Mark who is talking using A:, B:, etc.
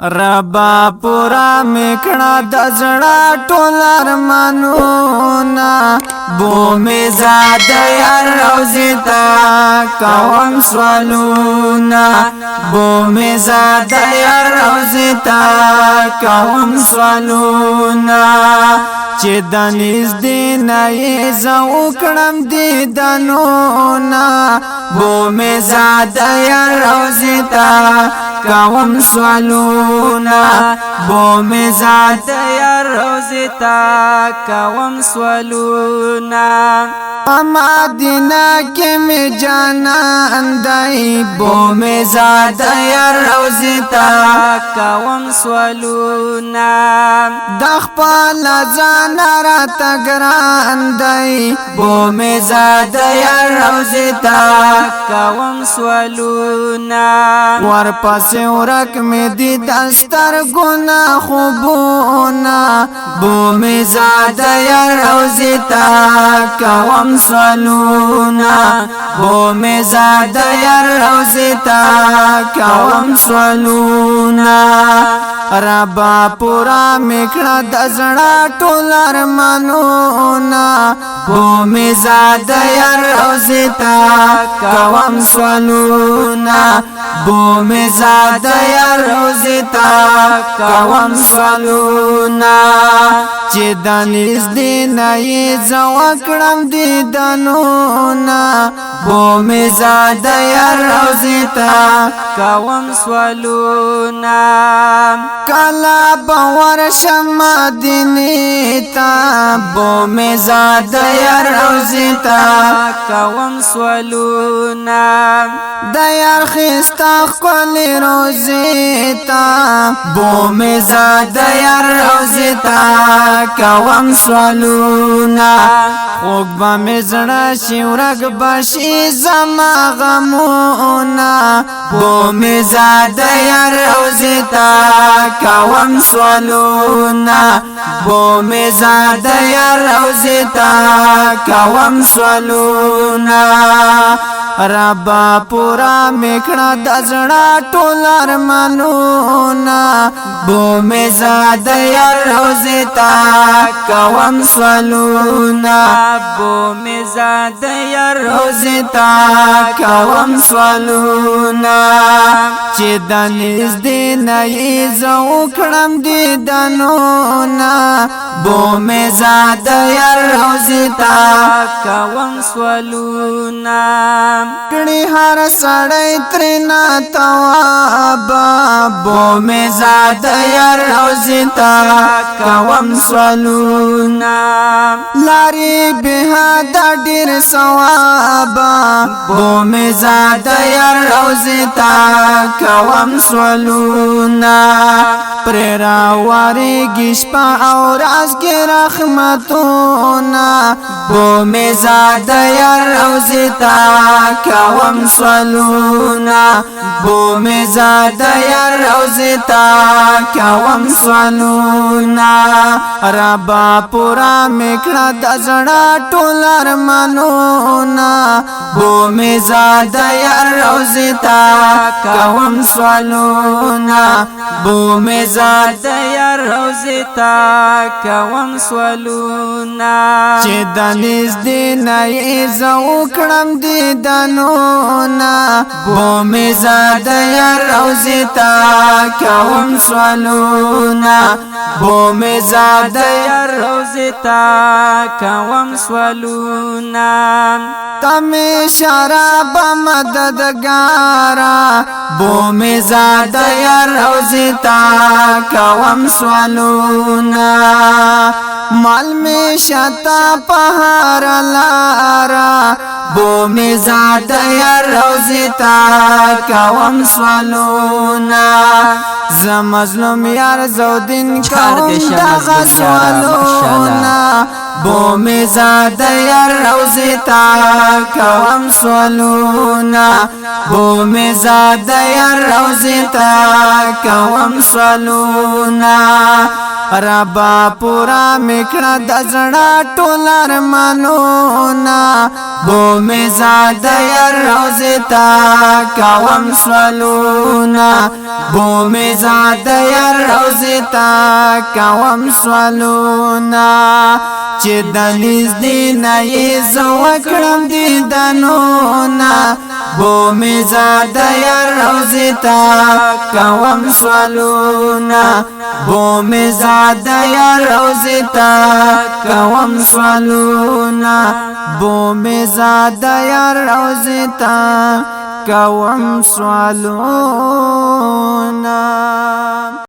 A: ربا پورا میکړه د زړه ټول ارمانونه بو می زاد یار روزي تا کوم سوالونه بو می زاد یار روزي تا کوم سوالونه چې دنيز دین یې زو کړم دي دنونه بو می زاد یار روزي تا کوم سوالونا بو می ذات یا روزی تا کوم سوالونا مدینہ کی می جانا اندائی بو می ذات یا روزی تا کوم سوالونا دخپال زان را تگران دائی بو می ذات یا روزی تا کوم سوالونا ورپس ورک می دی دستر گنا خوبونا بو می زاد یا روزی تا کوم سوالونا بو می زاد یا روزی تا کوم سوالونا ربا پورا میکړه د زړه ټول ارمانونه بو می زاد یا روزی تا کوم سوالونا بو می زاد یا روزی تا کوم سوالونا چې دنيز دین یې زو کړم دي دنونه بو می زاد یا روزی تا کوم سوالونا کلا باور شم مدینه تا بو می زاد یا روزی تا کوم سوالونا د یار خستا خپل روزی تا بو می زاد یا روزی تا کوم سوالونا خوږ به می زړه شي ورګ بشي زما غمونه بو می زاد یا روزی تا کوم سوالونا بو می زاد یا روزی تا کوم سوالونا ربا پورا میکړه د زړه ټول ارمانونه بو می زاد یا روزی تا کوم سوالونا بو می زاد یا روزی تا کوم سوالونا چې دنيز دین یې زو کړم دي دنونه بو می زاد یا روزی تا کوم سوالونا کړي هر سړی ترنا توابا بو می زاد یا روزی تا کوم سوالونا لاري به د ډیر ثوابا بو می زاد یا روزی تا کوم سوالونا پر راواري گشپا او راز کې رحمتونا بو می زاد یا روزی تا کوم سوالونا بو می زاد یا روزی تا کوم سوالونا ربا پورا میکړه د زړه ټول ارمانونه بو می زاد یا روزی تا کوم سوالونا بو می زاد یا روزی تا کوم سوالونا چې دنيز دین یې زو کړم دي دنونه بو می زاد یا روزی تا کوم سوالونا بو می زاد یا روزی تا کوم سوالونا تم شراب مددگارا بو می زاد یا روزی تا کوم سوالونا مال می شتا پهار لارا بو می زاد یا روزی تا کوم سوالونا ز مظلوم یار زو دین کوم دغه سوالونا بو می زاد یا روزی تا کوم سوالونا بو می زاد یا روزی تا کوم سوالونا ربا پورا میکړه د زړه ټول ارمانونه بو می زاد یار روزه تا کوم سوالونه بو می زاد یار روزه تا کوم سوالونه چې دنيز دین یې زوکړم دي دنونه بو می زاد یار روزه تا کوم سوالونه بو می زاد یار روزه تا کوم سوالونه بو می زاد یار روزه تا کوم سوالونه